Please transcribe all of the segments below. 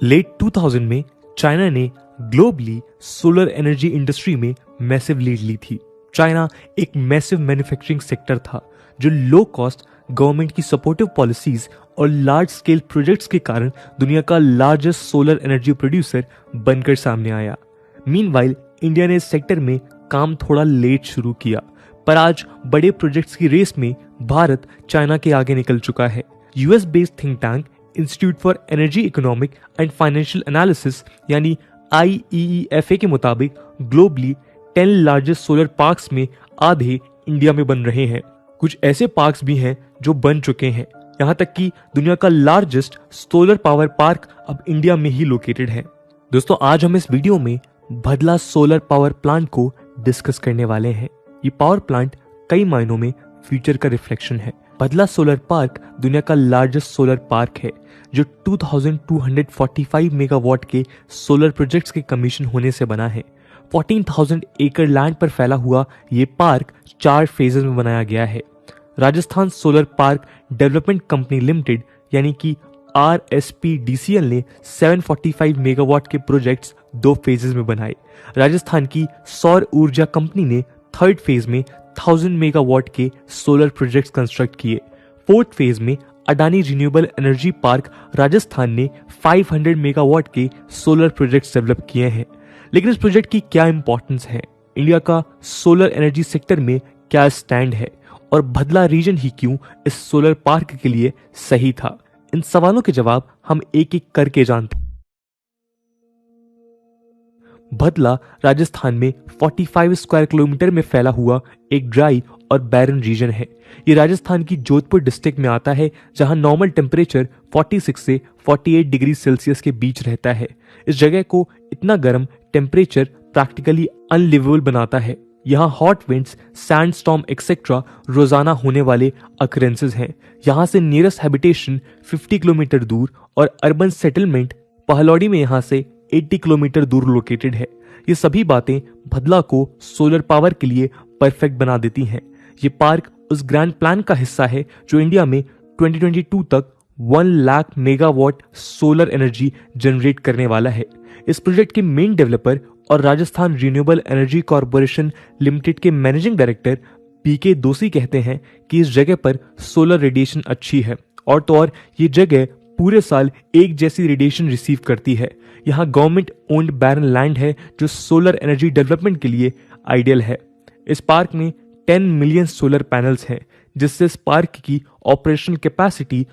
Late 2000 में China ने globally solar energy industry में मैसिव लीड ली थी। चाइना एक मैसिव मैन्युफैक्चरिंग सेक्टर था जो लो कॉस्ट, गवर्नमेंट की सपोर्टिव पॉलिसीज और लार्ज स्केल प्रोजेक्ट्स के कारण दुनिया का लार्जेस्ट सोलर एनर्जी प्रोड्यूसर बनकर सामने आया। मीनवाइल इंडिया ने इस सेक्टर में काम थोड़ा लेट शुरू किया, पर आज बड़े प्रोजेक्ट्स की रेस में भारत चाइना के आगे निकल चुका है। US based think tank institute for energy economic and financial analysis यानी IEEFA के मुताबिक ग्लोबली 10 लार्जेस्ट सोलर पार्क्स में आधे इंडिया में बन रहे हैं। कुछ ऐसे पार्क्स भी हैं जो बन चुके हैं, यहाँ तक कि दुनिया का लार्जेस्ट सोलर पावर पार्क अब इंडिया में ही लोकेटेड है। दोस्तों, आज हम इस वीडियो में भदला सोलर पावर प्लांट को डिस्कस करने वाले हैं। ये पावर प्लांट कई मायनों में फ्यूचर का रिफ्लेक्शन है। भदला सोलर पार्क दुनिया का लार्जेस्ट सोलर पार्क है जो 2245 मेगावाट के सोलर प्रोजेक्ट्स के कमीशन होने से बना है। 14,000 एकड़ लैंड पर फैला हुआ ये पार्क 4 फेजेस में बनाया गया है। Rajasthan solar park development company limited यानी कि RSPDCL ने 745 मेगावाट के प्रोजेक्ट्स 2 फेजेस में बनाए। राजस्थान की सौर ऊर्जा कंपनी ने 3rd फेज में 1000 मेगावाट के सोलर प्रोजेक्ट्स कंस्ट्रक्ट किए। 4th फेज में Adani renewable energy park Rajasthan ने 500 मेगावाट के सोलर प्रोजेक्ट्स डेवलप किए हैं। लेकिन इस प्रोजेक्ट की क्या इंपॉर्टेंस है, इंडिया का सोलर एनर्जी सेक्टर में क्या स्टैंड है और भदला रीजन ही क्यों इस सोलर पार्क के लिए सही था, इन सवालों के जवाब हम एक एक करके जानते हैं। भदला राजस्थान में 45 स्क्वायर किलोमीटर में फैला हुआ एक ड्राई और बैरन रीजन है। ये राजस्थान की जोधपुर डिस्ट्रिक्ट में आता है, जहां नॉर्मल टेम्परेचर 46 से 48 डिग्री सेल्सियस के बीच रहता है। इस जगह को इतना गर्म टेम्परेचर प्रैक्टिकली अनलिवेबल बनाता है। यहाँ हॉट विंड्स, सैंडस्टॉर्म एक्सेट्रा रोजाना होने वाले अकरेंसेस हैं। यहाँ से नियरेस्ट हैबिटेशन 50 किलोमीटर दूर और अर्बन सेटलमेंट पहलौड़ी में यहाँ से 80 किलोमीटर दूर लोकेटेड है। ये सभी बातें भदला को सोलर पावर के लिए परफेक्ट बना देती हैं। ये पार्क उस ग्रैंड प्लान का हिस्सा है जो इंडिया में 2022 तक 1 lakh megawatt solar energy generate करने वाला है। इस प्रोजेक्ट के मेन डेवलपर और Rajasthan renewable energy corporation limited के मैनेजिंग डायरेक्टर PK दोशी कहते हैं कि इस जगह पर सोलर रेडिएशन अच्छी है और तो और ये जगह पूरे साल एक जैसी रेडिएशन रिसीव करती है। यहाँ गवर्नमेंट ओन्ड बैरन लैंड है जो सोलर एनर्जी डेवलपमेंट के लिए आइडियल है। इस पार्क में 10 मिलियन सोलर पैनल्स हैं, जिससे इस पार्क की operational capacity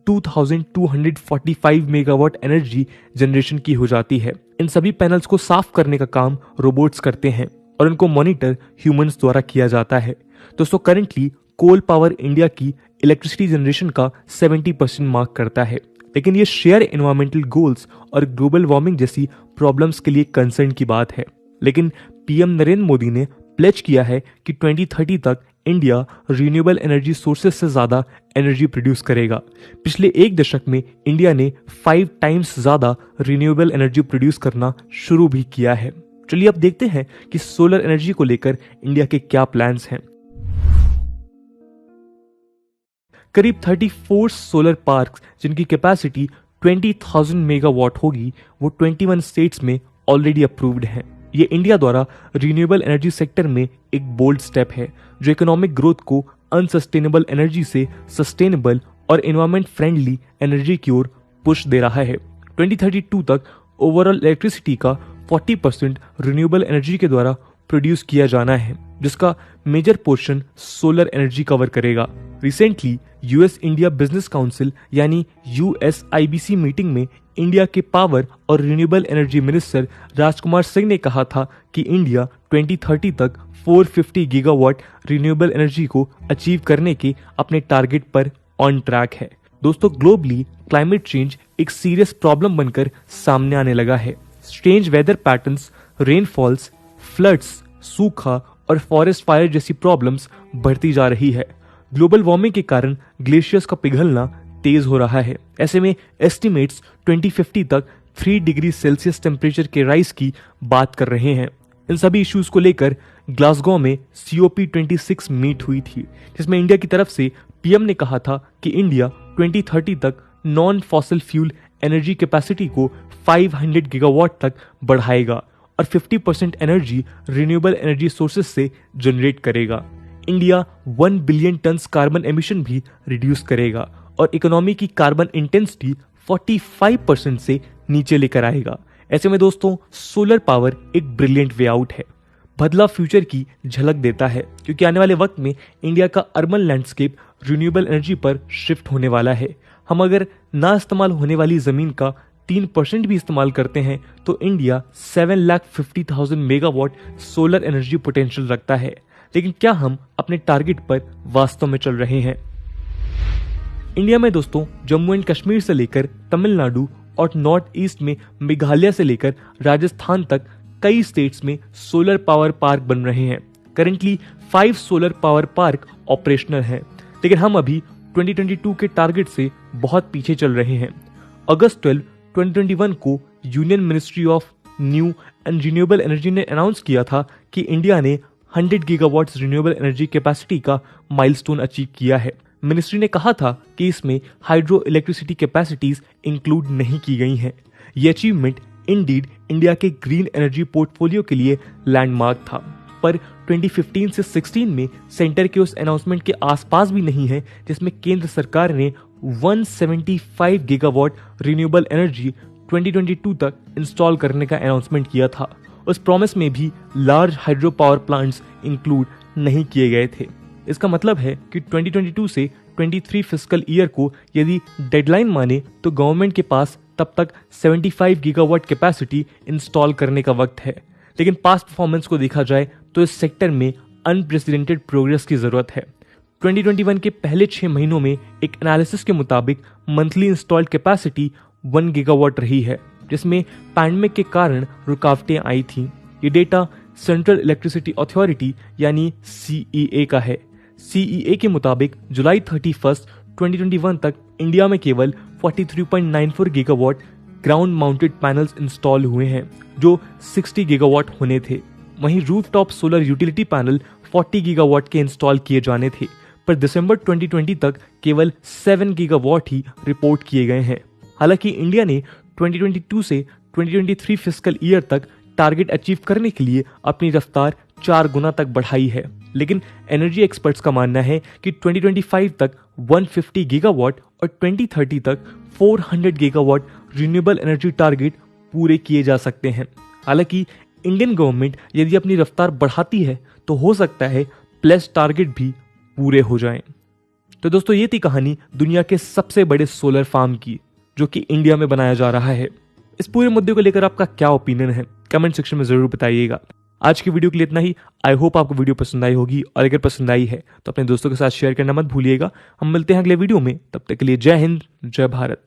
2245 megawatt energy generation की हो जाती है। इन सभी पैनल्स को साफ करने का काम रोबोट्स करते हैं और उनको मॉनिटर ह्यूमंस द्वारा किया जाता है। दोस्तों, करंटली कोल पावर इंडिया की इलेक्ट्रिसिटी जनरेशन का 70% मार्क करता है, लेकिन ये शेयर एनवायरमेंटल गोल्स और ग्लोबल वार्मिंग जैसी प्रॉब्लम्स के लिए कंसर्न की बात है। लेकिन PM नरेंद्र मोदी ने प्लेज किया है कि 2030 तक इंडिया रिन्यूएबल एनर्जी सोर्सेस से ज्यादा एनर्जी प्रोड्यूस करेगा। पिछले 1 दशक में इंडिया ने 5 टाइम्स ज्यादा रिन्यूएबल एनर्जी प्रोड्यूस करना शुरू भी किया है। चलिए अब देखते हैं कि सोलर एनर्जी को लेकर इंडिया के क्या प्लान्स हैं। करीब 34 सोलर पार्क्स जिनकी कैपेसिटी 20,000 मेगावाट होगी, वो 21 स्टेट्स में ऑलरेडी अप्रूव्ड हैं। ये इंडिया द्वारा रिन्यूएबल एनर्जी सेक्टर में एक बोल्ड स्टेप है जो इकोनॉमिक ग्रोथ को अनसस्टेनेबल एनर्जी से सस्टेनेबल और एनवायरमेंट फ्रेंडली एनर्जी की ओर पुश दे रहा है। 2032 तक ओवरऑल इलेक्ट्रिसिटी का 40% रिन्यूएबल एनर्जी के द्वारा प्रोड्यूस किया जाना है, जिसका major portion solar energy cover करेगा। Recently US India business council यानी USIBC मीटिंग में इंडिया के पावर और renewable energy minister Rajkumar Singh ने कहा था कि इंडिया 2030 तक 450 गीगावाट रिन्यूएबल एनर्जी को अचीव करने के अपने टारगेट पर ऑन ट्रैक है। दोस्तों, ग्लोबली क्लाइमेट चेंज एक सीरियस प्रॉब्लम बनकर सामने आने लगा है। Strange weather patterns, rainfalls, floods, सूखा और फॉरेस्ट फायर जैसी प्रॉब्लम्स बढ़ती जा रही है। ग्लोबल वार्मिंग के कारण ग्लेशियर्स का पिघलना तेज हो रहा है। ऐसे में एस्टिमेट्स 2050 तक 3 डिग्री सेल्सियस टेम्परेचर के राइज की बात कर रहे हैं। इन सभी इश्यूज को लेकर ग्लासगो में COP26 मीट हुई थी, जिसमें इंडिया की तरफ से PM ने कहा था कि इंडिया 2030 तक non fossil fuel energy capacity को 500 गीगावाट तक बढ़ाएगा और 50% एनर्जी रिन्यूएबल एनर्जी सोर्सेस से जनरेट करेगा। India 1 billion turns carbon emission भी रिड्यूस करेगा और इकोनॉमी की कार्बन इंटेंसिटी 45% से नीचे लेकर आएगा। ऐसे में दोस्तों सोलर पावर एक ब्रिलियंट वे आउट है, बदला फ्यूचर की झलक देता है, क्योंकि आने वाले वक्त में इंडिया का अर्बन लैंडस्केप रिन्यूएबल एनर्जी पर शिफ्ट होने वाला है। हम अगर ना इस्तेमाल होने वाली जमीन का 3% भी इस्तेमाल करते हैं तो India 7,50,000 megawatt solar energy potential रखता है। लेकिन क्या हम अपने टारगेट पर वास्तव में चल रहे हैं? इंडिया में दोस्तों जम्मू एंड कश्मीर से लेकर तमिलनाडु और नॉर्थ ईस्ट में मेघालय से लेकर राजस्थान तक कई स्टेट्स में सोलर पावर पार्क बन रहे हैं। Currently 5 solar power park operational हैं, लेकिन हम अभी 2022 के टारगेट से बहुत पीछे चल रहे हैं। अगस्त 12, 2021 को union ministry of new and renewable energy ने अनाउंस किया था कि इंडिया ने 100 गीगावाट्स रिन्यूएबल एनर्जी कैपेसिटी का माइलस्टोन अचीव किया है। मिनिस्ट्री ने कहा था कि इसमें हाइड्रो इलेक्ट्रिसिटी कैपेसिटीज इंक्लूड नहीं की गई हैं। ये अचीवमेंट इंडीड इंडिया के ग्रीन एनर्जी पोर्टफोलियो के लिए लैंडमार्क था, पर 2015 से 16 में सेंटर के उस अनाउंसमेंट के आसपास भी नहीं है जिसमें केंद्र सरकार ने 175 गीगावाट रिन्यूएबल एनर्जी 2022 तक इंस्टॉल करने का अनाउंसमेंट किया था। उस प्रॉमिस में भी large hydro power plants include नहीं किए गए थे। इसका मतलब है कि 2022 से 23 फिस्कल ईयर को यदि डेडलाइन माने तो गवर्नमेंट के पास तब तक 75 गीगावाट कैपेसिटी इंस्टॉल करने का वक्त है। लेकिन पास्ट परफॉर्मेंस को देखा जाए तो इस सेक्टर में अनप्रेसिडेंटेड प्रोग्रेस की जरूरत है। 2021 के पहले 6 महीनों में एक एनालिसिस के मुताबिक मंथली इंस्टॉल्ड कैपेसिटी 1 गीगावाट रही है, जिसमें पैंडेमिक के कारण रुकावटें आई थीं। ये डेटा सेंट्रल इलेक्ट्रिसिटी अथॉरिटी यानी CEA का है। CEA के मुताबिक जुलाई 31, 2021 तक इंडिया में केवल 43.94 gigawatt ground mounted panels install हुए हैं, जो 60 गीगावाट होने थे। वहीं rooftop solar utility panel 40 gigawatt के इंस्टॉल किए जाने थे, पर दिसंबर 2020 तक केवल 7 गीगावाट ही रिपोर्ट किए गए हैं। हालांकि इंडिया ने 2022 से 2023 फिस्कल ईयर तक टारगेट अचीव करने के लिए अपनी रफ्तार 4 गुना तक बढ़ाई है, लेकिन एनर्जी एक्सपर्ट्स का मानना है कि 2025 तक 150 गीगावाट और 2030 तक 400 गीगावाट रिन्यूएबल एनर्जी टारगेट पूरे किए जा सकते हैं। हालांकि इंडियन गवर्नमेंट यदि अपनी रफ्तार बढ़ाती है तो हो सकता है प्लस टारगेट भी पूरे हो जाएं। तो दोस्तों ये थी कहानी दुनिया के सबसे बड़े सोलर फार्म की, जो कि इंडिया में बनाया जा रहा है। इस पूरे मुद्दे को लेकर आपका क्या ओपिनियन है कमेंट सेक्शन में जरूर बताइएगा। आज की वीडियो के लिए इतना ही। आई होप आपको वीडियो पसंद आई होगी, और अगर पसंद आई है तो अपने दोस्तों के साथ शेयर करना मत भूलिएगा। हम मिलते हैं अगले वीडियो में, तब तक के लिए जय हिंद, जय भारत।